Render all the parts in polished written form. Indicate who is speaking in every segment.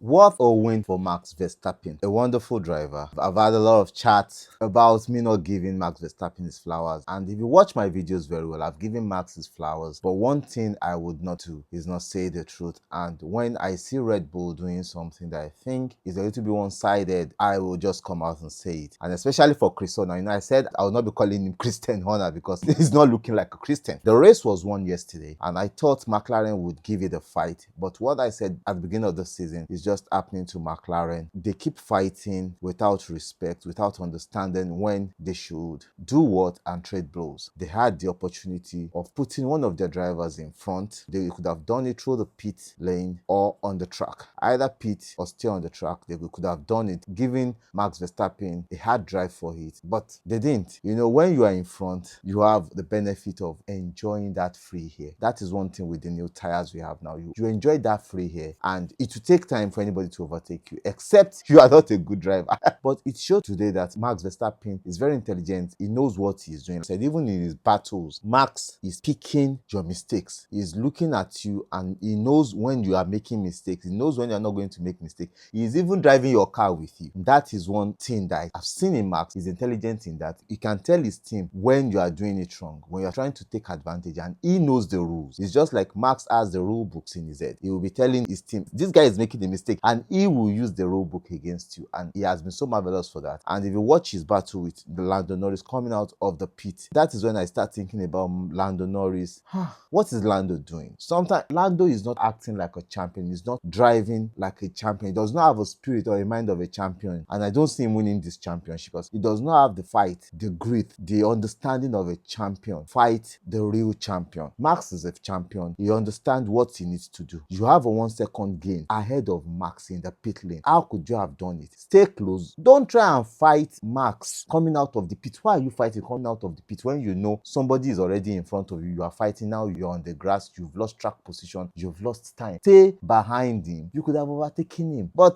Speaker 1: What a win for Max Verstappen, a wonderful driver. I've had a lot of chats about me not giving Max Verstappen his flowers, and if you watch my videos very well, I've given Max his flowers, but one thing I would not do is not say the truth. And when I see Red Bull doing something that I think is a little bit one-sided, I will just come out and say it. And especially for Chris Horner, I said I will not be calling him Christian Horner because he's not looking like a Christian. The race was won yesterday, and I thought McLaren would give it a fight, but what I said at the beginning of the season is just happening to McLaren. They keep fighting without respect, without understanding when they should do what and trade blows. They had the opportunity of putting one of their drivers in front. They could have done it through the pit lane or on the track. Either pit or stay on the track. They could have done it, giving Max Verstappen a hard drive for it, but they didn't. When you are in front, you have the benefit of enjoying that free air. That is one thing with the new tires we have now. You enjoy that free air, and it will take time for anybody to overtake you, except you are not a good driver. But it showed today that Max Verstappen is very intelligent. He knows what he's doing. Said even in his battles, Max is picking your mistakes. He's looking at you and he knows when you are making mistakes. He knows when you're not going to make mistakes. He is even driving your car with you. That is one thing that I've seen in Max. He's intelligent in that. He can tell his team when you are doing it wrong, when you're trying to take advantage, and he knows the rules. It's just like Max has the rule books in his head. He will be telling his team, this guy is making a mistake, and he will use the rule book against you, and he has been so marvelous for that. And if you watch his battle with the Lando Norris coming out of the pit, that is when I start thinking about Lando Norris. What is Lando doing? Sometimes Lando is not acting like a champion. He's not driving like a champion. He does not have a spirit or a mind of a champion, and I don't see him winning this championship because he does not have the fight, the grit, the understanding of a champion. Fight the real champion. Max is a champion. He understands what he needs to do. You have a 1 second gain ahead of Max in the pit lane. How could you have done it? Stay close. Don't try and fight Max coming out of the pit. Why are you fighting coming out of the pit when you know somebody is already in front of you? You are fighting now. You're on the grass. You've lost track position. You've lost time. Stay behind him. You could have overtaken him. But,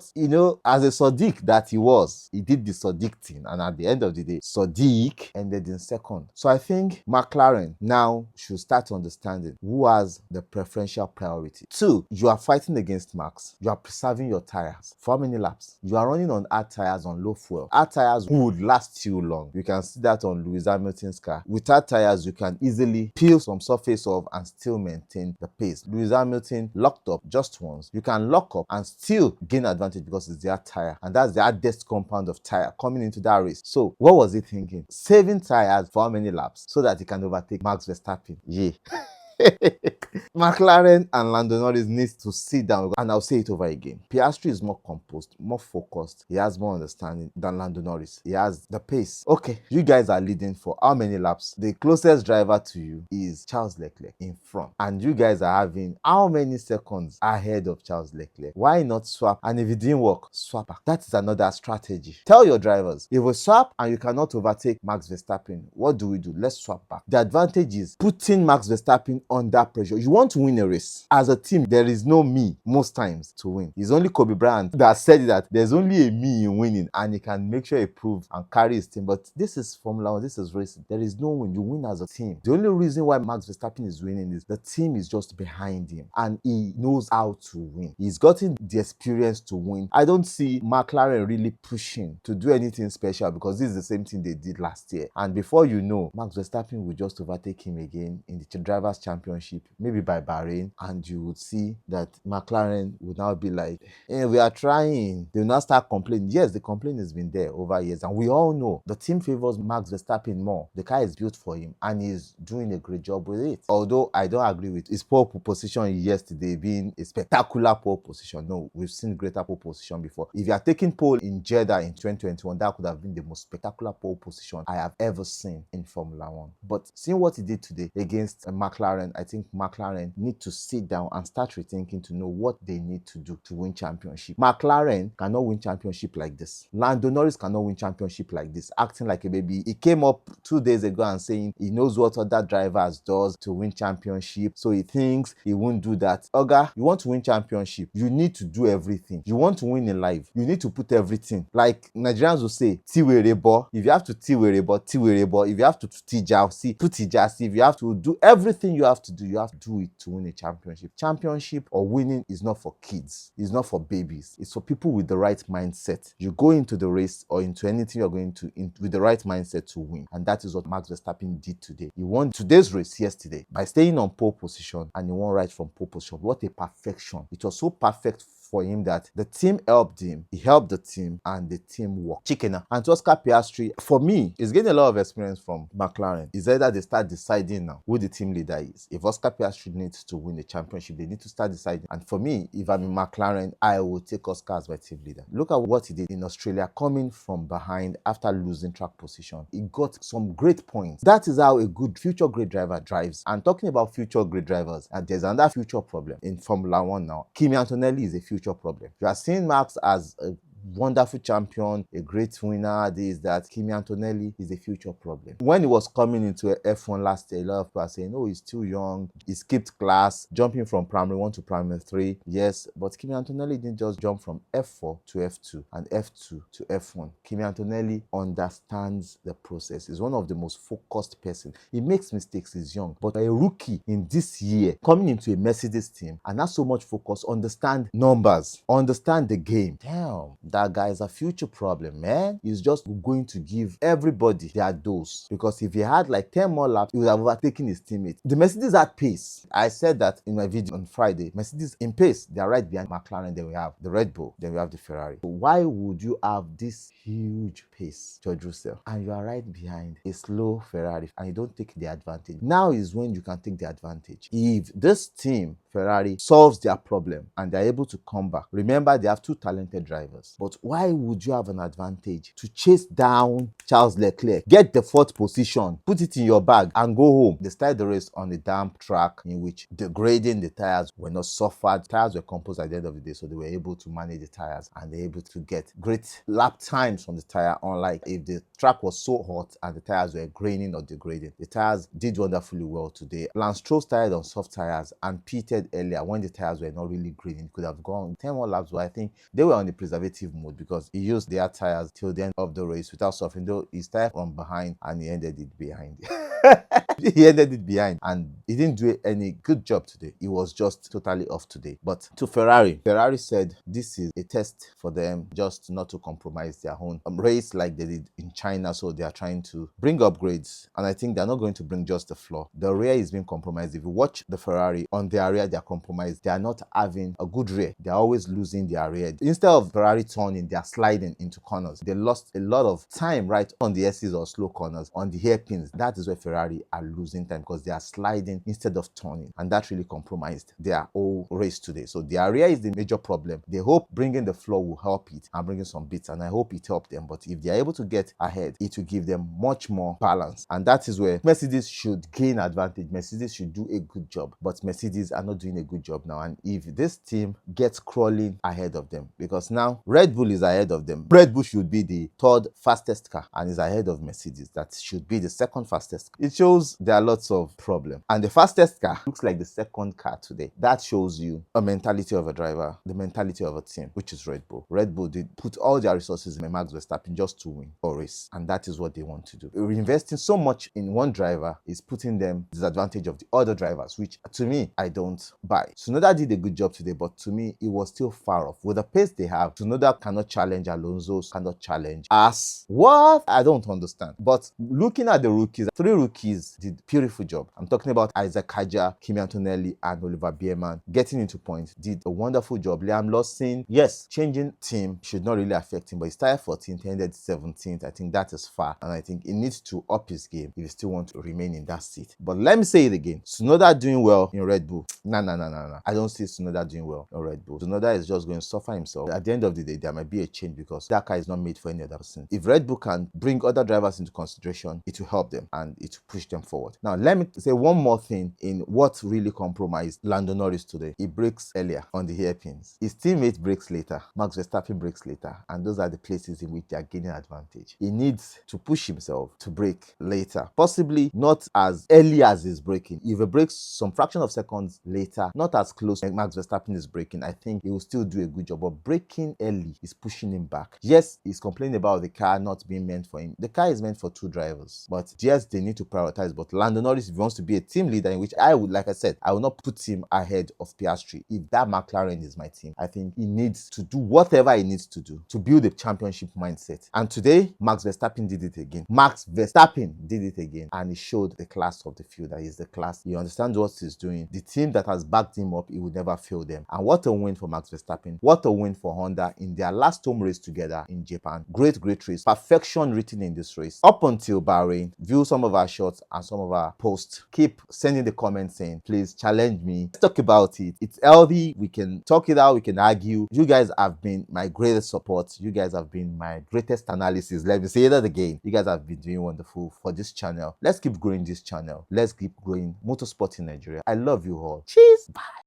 Speaker 1: as a Sadiq that he was, he did the Sadiq thing. And at the end of the day, Sadiq ended in second. So I think McLaren now should start understanding who has the preferential priority. 2, you are fighting against Max. You are preserving your tires. For how many laps? You are running on hard tires on low fuel. Hard tires would last you long. You can see that on Lewis Hamilton's car. With hard tires, you can easily peel some surface off and still maintain the pace. Lewis Hamilton locked up just once. You can lock up and still gain advantage because it's their tire, and that's the hardest compound of tire coming into that race. So what was he thinking? Saving tires for how many laps so that he can overtake Max Verstappen? Yeah. McLaren and Lando Norris needs to sit down, and I'll say it over again. Piastri is more composed, more focused. He has more understanding than Lando Norris. He has the pace. Okay, you guys are leading for how many laps? The closest driver to you is Charles Leclerc in front, and you guys are having how many seconds ahead of Charles Leclerc? Why not swap? And if it didn't work, swap back. That is another strategy. Tell your drivers, if we swap and you cannot overtake Max Verstappen, what do we do? Let's swap back. The advantage is putting Max Verstappen under pressure. You want to win a race. As a team, there is no me most times to win. It's only Kobe Bryant that said that there's only a me in winning, and he can make sure he proves and carry his team. But this is Formula 1, this is racing. There is no win. You win as a team. The only reason why Max Verstappen is winning is the team is just behind him, and he knows how to win. He's gotten the experience to win. I don't see McLaren really pushing to do anything special because this is the same thing they did last year. And before you know, Max Verstappen will just overtake him again in the Drivers' Championship, maybe by Bahrain, and you would see that McLaren would now be like, hey, we are trying. They will now start complaining. Yes, the complaint has been there over years, and we all know the team favors Max Verstappen more. The car is built for him, and he's doing a great job with it. Although I don't agree with his pole position yesterday being a spectacular pole position. No, we've seen greater pole position before. If you are taking pole in Jeddah in 2021, that could have been the most spectacular pole position I have ever seen in Formula 1. But seeing what he did today against McLaren, I think McLaren need to sit down and start rethinking to know what they need to do to win championship. McLaren cannot win championship like this. Lando Norris cannot win championship like this, acting like a baby. He came up 2 days ago and saying he knows what other drivers does to win championship, so he thinks he won't do that. Oga, you want to win championship, you need to do everything. You want to win in life, you need to put everything. Like Nigerians will say, tiwerebo. If you have to tiwerebo, tiwerebo. If you have to tijasi, put tijasi. If you have to do everything you have have to do, you have to do it to win a championship. Championship or winning is not for kids. It's not for babies. It's for people with the right mindset. You go into the race or into anything you're going to with the right mindset to win. And that is what Max Verstappen did today. He won today's race yesterday by staying on pole position, and he won right from pole position. What a perfection. It was so perfect for him that the team helped him, he helped the team, and the team worked. Chicken. And to Oscar Piastri, for me, he's getting a lot of experience from McLaren. It's either they start deciding now who the team leader is. If Oscar Piastri needs to win the championship, they need to start deciding. And for me, if I'm in McLaren, I will take Oscar as my team leader. Look at what he did in Australia, coming from behind after losing track position. He got some great points. That is how a good future great driver drives. And talking about future great drivers, and there's another future problem in Formula One now. Kimi Antonelli is a future problem. You are seeing Max as a wonderful champion, a great winner. This, that. Kimi Antonelli is a future problem. When he was coming into F1 last year, a lot of people are saying, oh, he's too young, he skipped class, jumping from primary 1 to primary 3. Yes, but Kimi Antonelli didn't just jump from F4 to F2 and F2 to F1. Kimi Antonelli understands the process. He's one of the most focused person. He makes mistakes, he's young, but a rookie in this year coming into a Mercedes team and not so much focus, understand numbers, understand the game. Damn, that guy is a future problem, man. He's just going to give everybody their dose, because if he had like 10 more laps, he would have overtaken his teammate. The Mercedes had pace. I said that in my video on Friday. Mercedes in pace, they are right behind McLaren. Then we have the Red Bull, then we have the Ferrari. So why would you have this huge pace, George Russell, and you are right behind a slow Ferrari and you don't take the advantage? Now is when you can take the advantage. If this team Ferrari solves their problem and they're able to come back. Remember, they have two talented drivers. But why would you have an advantage to chase down Charles Leclerc, get the 4th position, put it in your bag, and go home? They started the race on a damp track in which the grading, the tires were not suffered. Tires were composed at the end of the day, so they were able to manage the tires and they were able to get great lap times from the tire, unlike if the track was so hot and the tires were graining or degrading. The tires did wonderfully well today. Lance Stroll started on soft tires and pitted earlier when the tires were not really graining. Could have gone 10 more laps, but I think they were on the preservative mode because he used their tires till the end of the race without suffering, though he started from behind and he ended it behind. He ended it behind and he didn't do any good job today. He was just totally off today. But to Ferrari said this is a test for them just not to compromise their own race like they did in China. So they are trying to bring upgrades, and I think they're not going to bring just the floor. The rear is being compromised. If you watch the Ferrari, on their rear, they're compromised. They are not having a good rear. They're always losing their rear. Instead of Ferrari turning, they're sliding into corners. They lost a lot of time right on the S's or slow corners, on the hairpins. That is where Ferrari are losing time because they are sliding instead of turning, and that really compromised their whole race today. So their rear is the major problem. They hope bringing the floor will help it and bringing some bits, and I hope it helped them. But if they are able to get ahead, it will give them much more balance, and that is where Mercedes should gain advantage. Mercedes should do a good job, but Mercedes are not doing a good job now. And if this team gets crawling ahead of them, because now Red Bull is ahead of them, Red Bull should be the 3rd fastest car and is ahead of Mercedes, that should be the 2nd fastest. It shows there are lots of problems, and the fastest car looks like the 2nd car today. That shows you a mentality of a driver, the mentality of a team, which is Red Bull. Red Bull did put all their resources in Max Verstappen just to win a race, and that is what they want to do. Investing so much in one driver is putting them disadvantage of the other drivers, which to me I don't buy. Tsunoda did a good job today, but to me it was still far off. With the pace they have, Tsunoda cannot challenge Alonso, cannot challenge us. What? I don't understand. But looking at the rookies, 3 rookies did a beautiful job. I'm talking about Isaac Kaja, Kimi Antonelli, and Oliver Bierman. Getting into points, did a wonderful job. Liam Lawson, yes, changing team should not really affect him, but he started 14th, ended 17th. I think that is far, and I think he needs to up his game if he still wants to remain in that seat. But let me say it again, Tsunoda doing well in Red Bull. No. I don't see Tsunoda doing well in Red Bull. Tsunoda is just going to suffer himself. At the end of the day, there might be a change because that car is not made for any other person. If Red Bull can bring other drivers into consideration, it will help them and it will push them forward. Now, let me say one more thing in what really compromised Lando Norris today. He breaks earlier on the hairpins. His teammate breaks later. Max Verstappen breaks later. And those are the places in which they are gaining advantage. He needs to push himself to break later. Possibly not as early as he's breaking. If he breaks some fraction of seconds later, not as close as Max Verstappen is breaking, I think he will still do a good job. But breaking early is pushing him back. Yes, he's complaining about the car not being meant for him. The car is meant for 2 drivers, but yes, they need to prioritize. But Lando Norris, if he wants to be a team leader, in which I would, like I said, I will not put him ahead of Piastri. If that McLaren is my team, I think he needs to do whatever he needs to do to build a championship mindset. And today, Max Verstappen did it again. Max Verstappen did it again, and he showed the class of the field, that he's the class. He understands what he's doing. The team that has backed him up, he will never fail them. And what a win for Max Verstappen. What a win for Honda in their last home race together in Japan. Great race. Perfection written in this race. Up until Bahrain, view some of our shots and some of our posts. Keep sending the comments saying, please challenge me. Let's talk about it. It's healthy. We can talk it out. We can argue. You guys have been my greatest support. You guys have been my greatest analysis. Let me say that again. You guys have been doing wonderful for this channel. Let's keep growing this channel. Let's keep growing motorsport in Nigeria. I love you all. Cheers. Bye.